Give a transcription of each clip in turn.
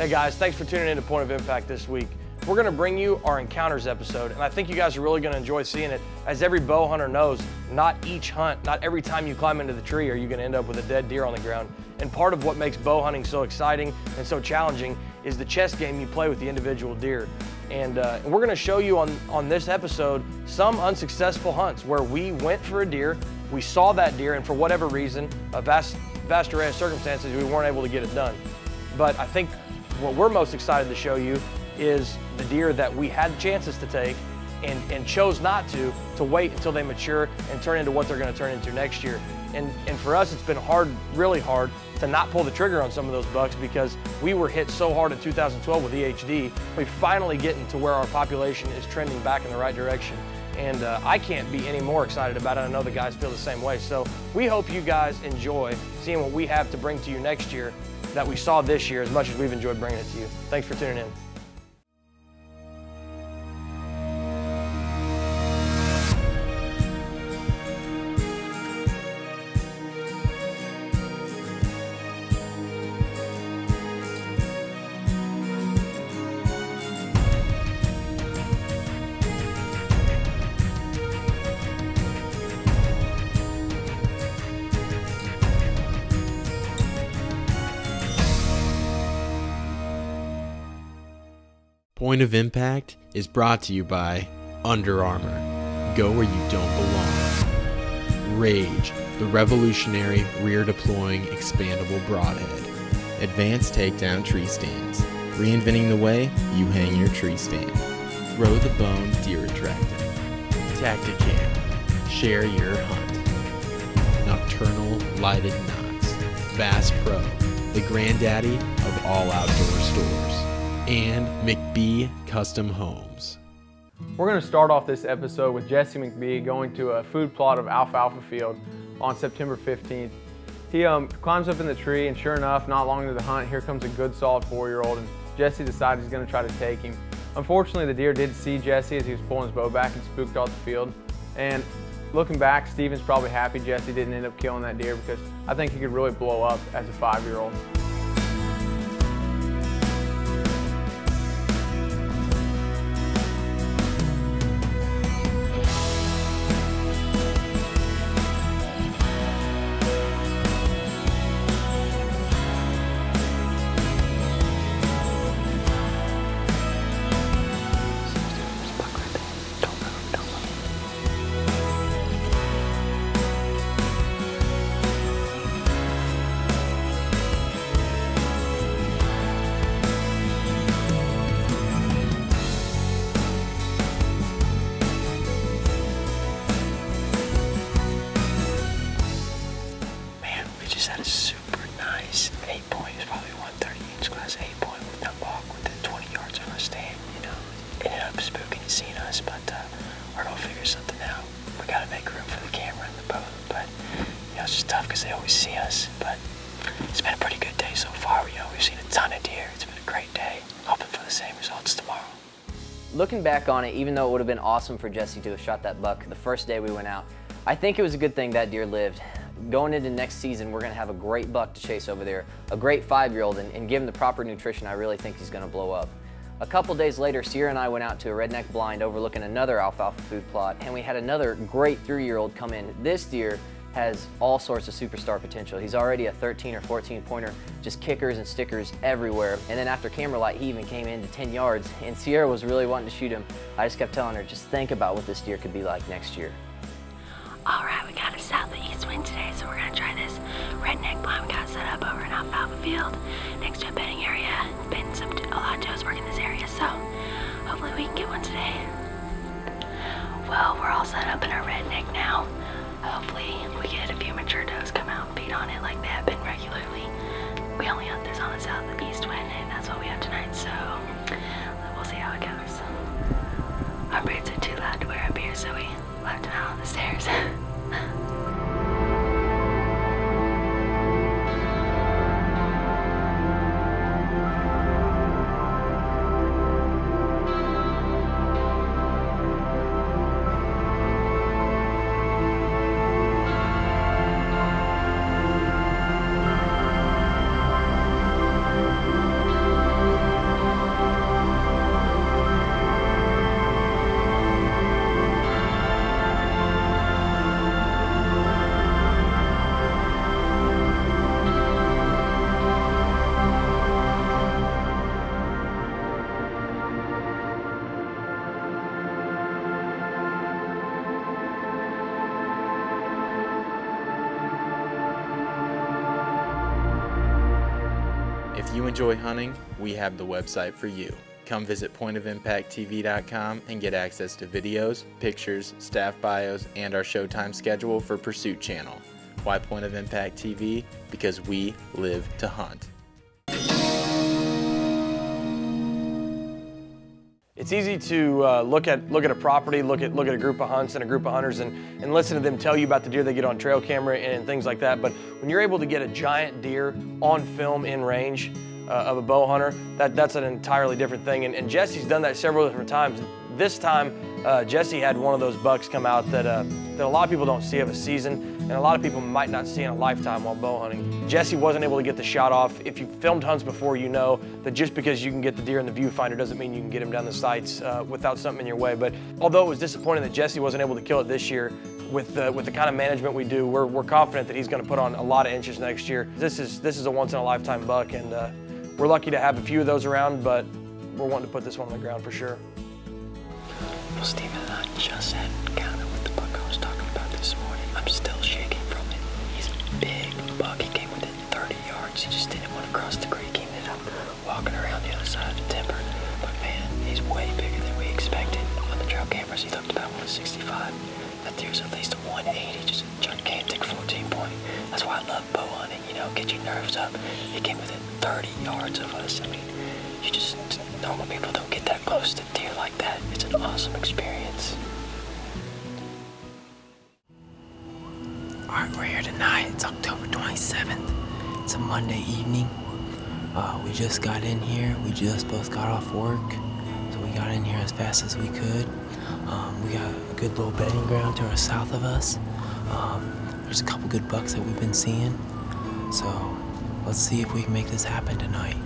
Hey guys, thanks for tuning in to Point of Impact this week. We're going to bring you our Encounters episode, and I think you guys are really going to enjoy seeing it. As every bow hunter knows, not each hunt, not every time you climb into the tree are you going to end up with a dead deer on the ground. And part of what makes bow hunting so exciting and so challenging is the chess game you play with the individual deer. And we're going to show you on this episode some unsuccessful hunts where we went for a deer, we saw that deer, and for whatever reason, a vast array of circumstances, we weren't able to get it done. But I think what we're most excited to show you is the deer that we had chances to take and chose not to wait until they mature and turn into what they're going to turn into next year. And for us, it's been hard, really hard, to not pull the trigger on some of those bucks because we were hit so hard in 2012 with EHD. We're finally getting to where our population is trending back in the right direction. And I can't be any more excited about it. I know the guys feel the same way. So we hope you guys enjoy seeing what we have to bring to you next year that we saw this year as much as we've enjoyed bringing it to you. Thanks for tuning in. Point of Impact is brought to you by Under Armour. Go where you don't belong. Rage, the revolutionary rear-deploying expandable broadhead. Advanced takedown tree stands. Reinventing the way you hang your tree stand. Throw the bone deer attractant. Tacticam. Share your hunt. Nocturnal lighted knots. Bass Pro, the granddaddy of all outdoor stores. And McBee Custom Homes. We're going to start off this episode with Jesse McBee going to a food plot of alfalfa field on September 15th. He climbs up in the tree, and sure enough, not long into the hunt, here comes a good solid 4-year-old, and Jesse decides he's going to try to take him. Unfortunately, the deer did see Jesse as he was pulling his bow back and spooked off the field. And looking back, Steven's probably happy Jesse didn't end up killing that deer because I think he could really blow up as a 5-year-old. Had a super nice 8-point. It's probably 130-inch class 8-point with that buck within 20 yards of our stand. You know, it ended up spooking and seeing us, but we're gonna figure something out. We gotta make room for the camera and the boat, but you know, it's just tough because they always see us. But it's been a pretty good day so far. You know, we've seen a ton of deer. It's been a great day. Hoping for the same results tomorrow. Looking back on it, even though it would have been awesome for Jesse to have shot that buck the first day we went out, I think it was a good thing that deer lived. Going into next season, we're going to have a great buck to chase over there, a great 5-year-old, and give him the proper nutrition, I really think he's going to blow up. A couple days later, Sierra and I went out to a redneck blind overlooking another alfalfa food plot, and we had another great 3-year-old come in. This deer has all sorts of superstar potential. He's already a 13 or 14 pointer, just kickers and stickers everywhere. And then after camera light, he even came in to 10 yards, and Sierra was really wanting to shoot him. I just kept telling her, just think about what this deer could be like next year. All right, we got a southeast wind today, so we're gonna try this redneck blind we got set up over an alfalfa field next to a bedding area. Been a lot of does work in this area, so hopefully we can get one today. Well, we're all set up in our redneck now. Hopefully we get a few mature does come out and feed on it like they have been regularly. We only hunt this on the southeast wind, and that's what we have tonight, so we'll see how it goes. Our boots are too loud to wear up here, so we left them out on the stairs. If you enjoy hunting, we have the website for you. Come visit pointofimpacttv.com and get access to videos, pictures, staff bios, and our showtime schedule for Pursuit Channel. Why Point of Impact TV? Because we live to hunt. It's easy to look at a property, look at a group of hunts and a group of hunters and listen to them tell you about the deer they get on trail camera and things like that. But when you're able to get a giant deer on film in range of a bow hunter, that's an entirely different thing. And Jesse's done that several different times. This time, Jesse had one of those bucks come out that a lot of people don't see of a season, and a lot of people might not see in a lifetime while bow hunting. Jesse wasn't able to get the shot off. If you've filmed hunts before, you know that just because you can get the deer in the viewfinder doesn't mean you can get him down the sights without something in your way. But although it was disappointing that Jesse wasn't able to kill it this year, with the kind of management we do, we're confident that he's going to put on a lot of inches next year. This is a once-in-a-lifetime buck, and we're lucky to have a few of those around, but we're wanting to put this one on the ground for sure. Well, Steven and I just had an encounter with the buck I was talking about this morning. I'm still shaking from it. He's a big buck. He came within 30 yards. He just didn't want to cross the creek. He ended up walking around the other side of the timber. But man, he's way bigger than we expected. On the trail cameras, he looked about 165. That deer's at least a 180, just a gigantic 14 point. That's why I love bow hunting, you know, get your nerves up. He came within 30 yards of us. I mean, normal people don't get that close to deer like that. It's an awesome experience. Alright, we're here tonight. It's October 27th. It's a Monday evening. We just got in here. We just both got off work. So we got in here as fast as we could. We got a good little bedding ground to our south of us. There's a couple good bucks that we've been seeing. So let's see if we can make this happen tonight.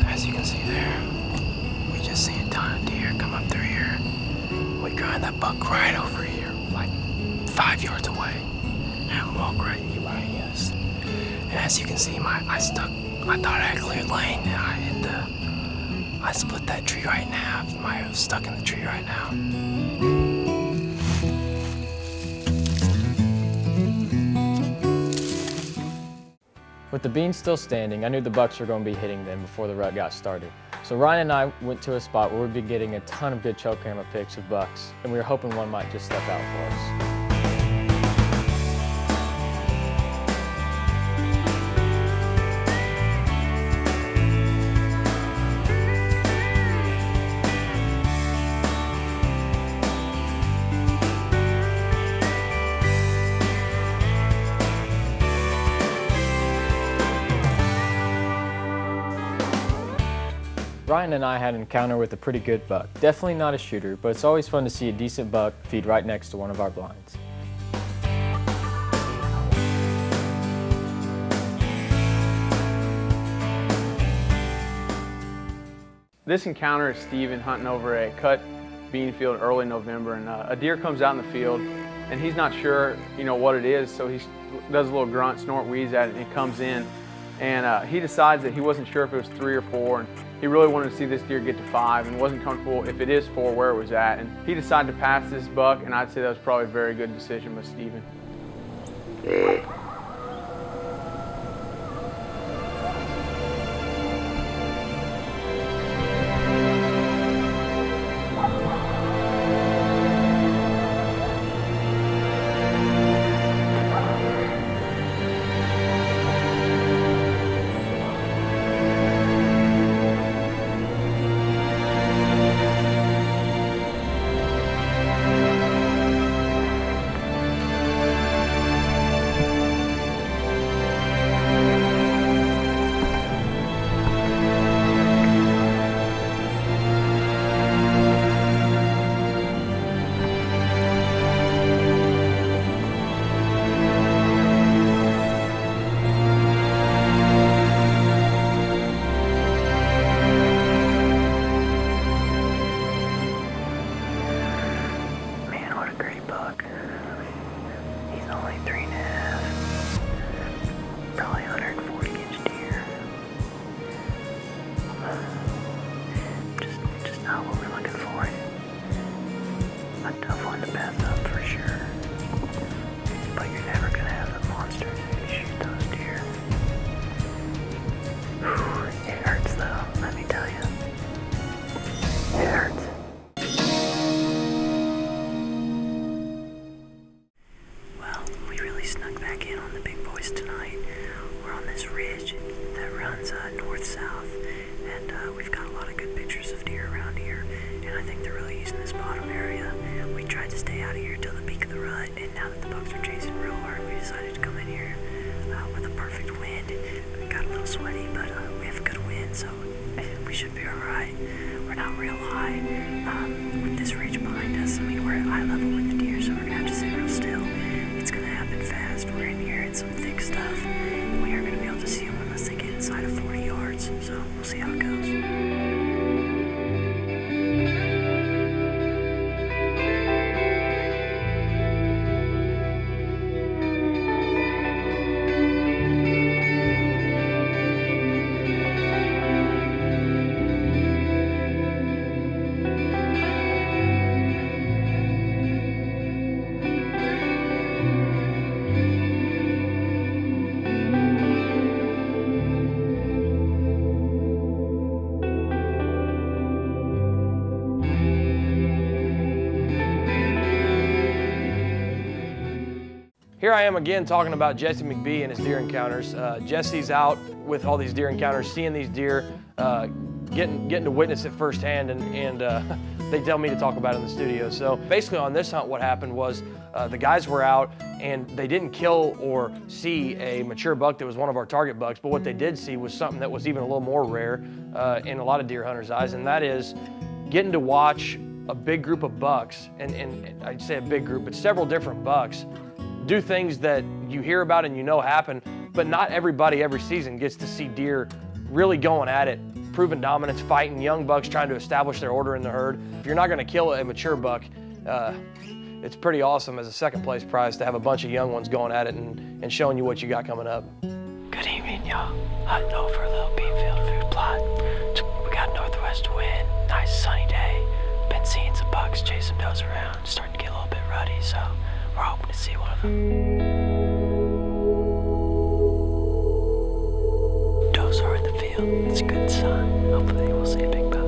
As you can see there, we just see a ton of deer come up through here. We grind that buck right over here, like 5 yards away. And we walk right behind us. And as you can see, I thought I had cleared lane, and I split that tree right in half. My arrow's stuck in the tree right now. With the beans still standing, I knew the bucks were going to be hitting them before the rut got started. So Ryan and I went to a spot where we'd be getting a ton of good trail camera pics of bucks, and we were hoping one might just step out for us. Ryan and I had an encounter with a pretty good buck. Definitely not a shooter, but it's always fun to see a decent buck feed right next to one of our blinds. This encounter is Steven hunting over a cut bean field early November, and a deer comes out in the field, and he's not sure, what it is, so he does a little grunt, snort, wheeze at it, and he comes in, and he decides that he wasn't sure if it was 3 or 4, and he really wanted to see this deer get to 5 and wasn't comfortable if it is 4 where it was at, and he decided to pass this buck, and I'd say that was probably a very good decision by Steven. we should be alright. We're not real high with this ridge behind us. I mean, we're at eye level with the deer, so we're gonna have to sit real still. It's gonna happen fast. We're in here in some thick stuff. We aren't gonna be able to see them unless they get inside of 40 yards. So we'll see how it goes. Here I am again talking about Jesse McBee and his deer encounters. Jesse's out with all these deer encounters, seeing these deer, getting to witness it firsthand, and they tell me to talk about it in the studio. So basically on this hunt, what happened was the guys were out and they didn't kill or see a mature buck that was one of our target bucks, but what they did see was something that was even a little more rare in a lot of deer hunters' eyes, and that is getting to watch a big group of bucks, and I'd say a big group, but several different bucks, do things that you hear about and you know happen, but not everybody every season gets to see deer really going at it, proving dominance, fighting young bucks, trying to establish their order in the herd. If you're not gonna kill a mature buck, it's pretty awesome as a second place prize to have a bunch of young ones going at it and showing you what you got coming up. Good evening, y'all. Hunting over a little Beanfield food plot. We got northwest wind, nice sunny day. Been seeing some bucks chasing those around, starting to get a little bit ruddy, so we're hoping to see one of them. Does are in the field. It's a good sign. Hopefully we'll see a big buck.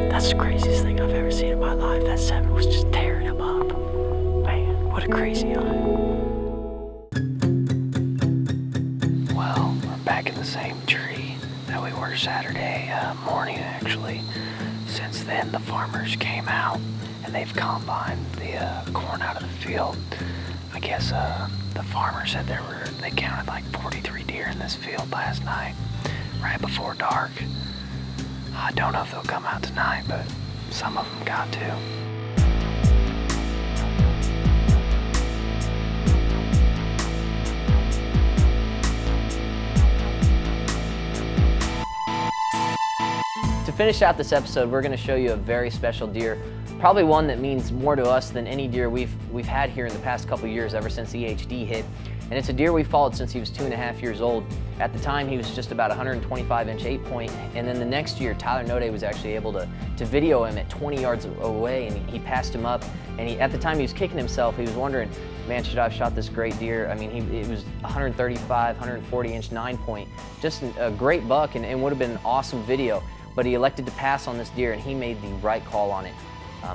That's the craziest thing I've ever seen in my life. That 7 was just tearing him up. Man, what a crazy hunt. Well, we're back in the same tree that we were Saturday morning, actually. Since then, the farmers came out and they've combined the corn out of the field. I guess the farmer said they counted like 43 deer in this field last night, right before dark. I don't know if they'll come out tonight, but some of them got to. To finish out this episode, we're going to show you a very special deer, probably one that means more to us than any deer we've had here in the past couple years, ever since EHD hit. And it's a deer we followed since he was 2.5 years old. At the time, he was just about 125-inch 8-point, and then the next year, Tyler Node was actually able to video him at 20 yards away, and he passed him up. And at the time he was kicking himself, he was wondering, man, should I have shot this great deer? I mean, it was 135, 140-inch 9-point, just a great buck, and would have been an awesome video. But he elected to pass on this deer, and he made the right call on it.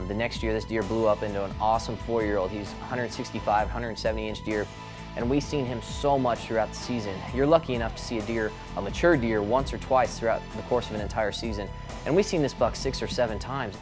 The next year, this deer blew up into an awesome 4-year-old. He's 165, 170-inch deer, and we've seen him so much throughout the season. You're lucky enough to see a mature deer once or twice throughout the course of an entire season, and we've seen this buck 6 or 7 times.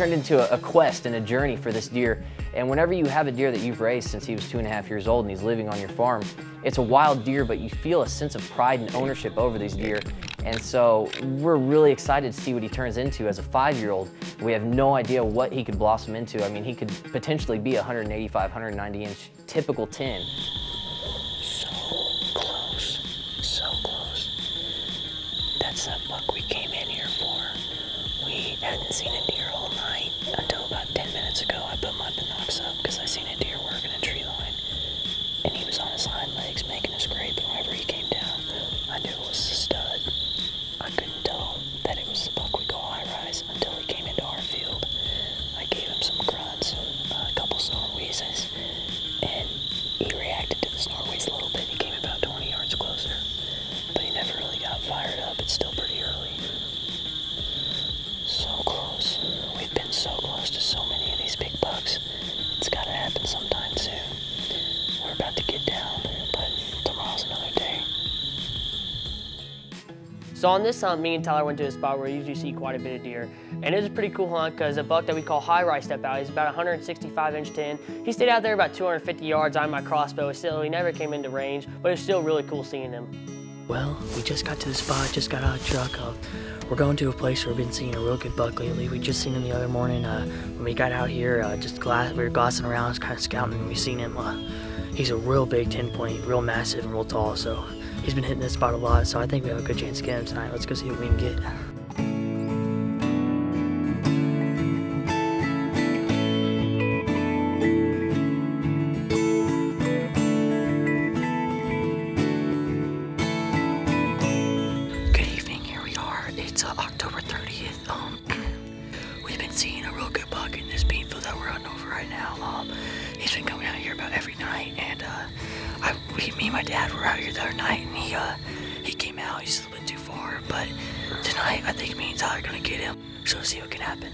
turned into a quest and a journey for this deer. And whenever you have a deer that you've raised since he was 2.5 years old and he's living on your farm, it's a wild deer, but you feel a sense of pride and ownership over these deer. And so we're really excited to see what he turns into as a 5-year-old. We have no idea what he could blossom into. I mean, he could potentially be a 185, 190 inch typical 10. So close. That's that buck we came in here for. We hadn't seen a deer all night until about 10 minutes ago. I put my binocs up because I seen a deer working a tree line. And he was on his hind legs making a scrape, and whenever he came down, I knew it was the stud. I couldn't tell that it was the buck we call High Rise until he came into our field. I gave him some grunts, a couple snort wheezes, and he reacted to the snort wheeze a little bit. He came about 20 yards closer, but he never really got fired up. It's still pretty early. So close. We've been so close to so many of these big bucks. It's got to happen sometime soon. We're about to get down, but tomorrow's another day. So on this hunt, me and Tyler went to a spot where we usually see quite a bit of deer. And it was a pretty cool hunt because a buck that we call High Rise stepped out. He's about 165 inch 10. He stayed out there about 250 yards on my crossbow. Still, he never came into range, but it was still really cool seeing him. Well, we just got to the spot, just got out of the truck. We're going to a place where we've been seeing a real good buck lately. We just seen him the other morning when we got out here. We were glassing around, kind of scouting, and we seen him. He's a real big 10-point, real massive and real tall, so he's been hitting this spot a lot, so I think we have a good chance to get him tonight. Let's go see what we can get. Good evening, here we are. It's October 30th. We've been seeing a real good buck in this bean field that we're hunting over right now. He's been coming out here about every night, and me and my dad were out here the other night, and he came out. He's a little bit too far, but tonight I think me and Tyler are gonna get him. So let's see what can happen.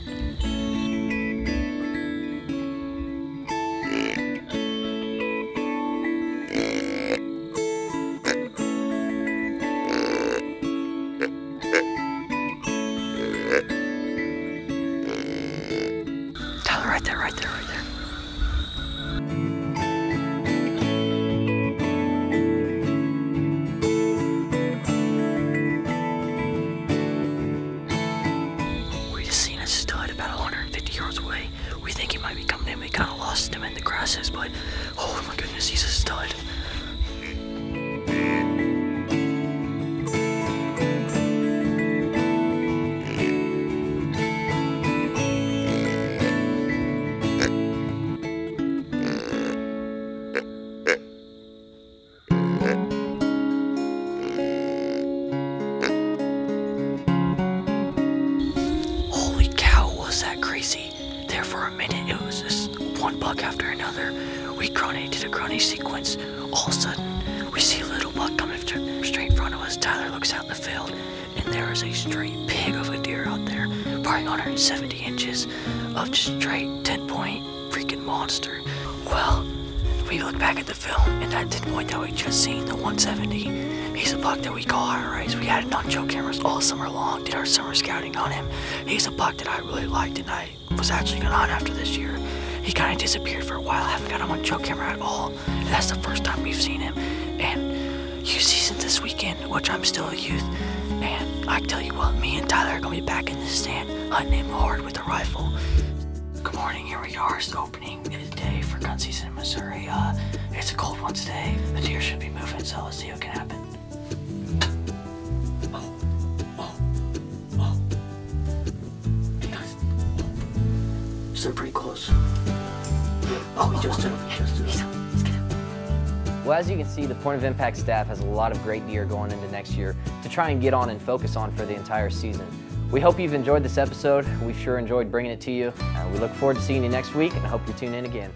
Tyler, right there, right there, right there. Him in the grasses, but oh my goodness, he's a stud. Holy cow, was that crazy? There for a minute, it was just one buck after another. We did a grunty sequence. All of a sudden, we see a little buck coming straight in front of us. Tyler looks out in the field, and there is a straight pig of a deer out there, probably 170 inches of just straight 10-point freaking monster. Well, we look back at the film, and that 10-point that we just seen, the 170, he's a buck that we call High Rise. We had it on trail cameras all summer long, did our summer scouting on him. He's a buck that I really liked, and I was actually gonna hunt after this year. He kind of disappeared for a while. I haven't got him on trail camera at all. And that's the first time we've seen him. And youth season this weekend, which I'm still a youth. And I tell you what, me and Tyler are gonna be back in the stand, hunting him hard with a rifle. Good morning, here we are. It's the opening of the day for gun season in Missouri. It's a cold one today. The deer should be moving, so let's see what can happen. Still pretty close. Oh, he just did it. Well, as you can see, the Point of Impact staff has a lot of great deer going into next year to try and get on and focus on for the entire season. We hope you've enjoyed this episode. We sure enjoyed bringing it to you. We look forward to seeing you next week, and I hope you tune in again.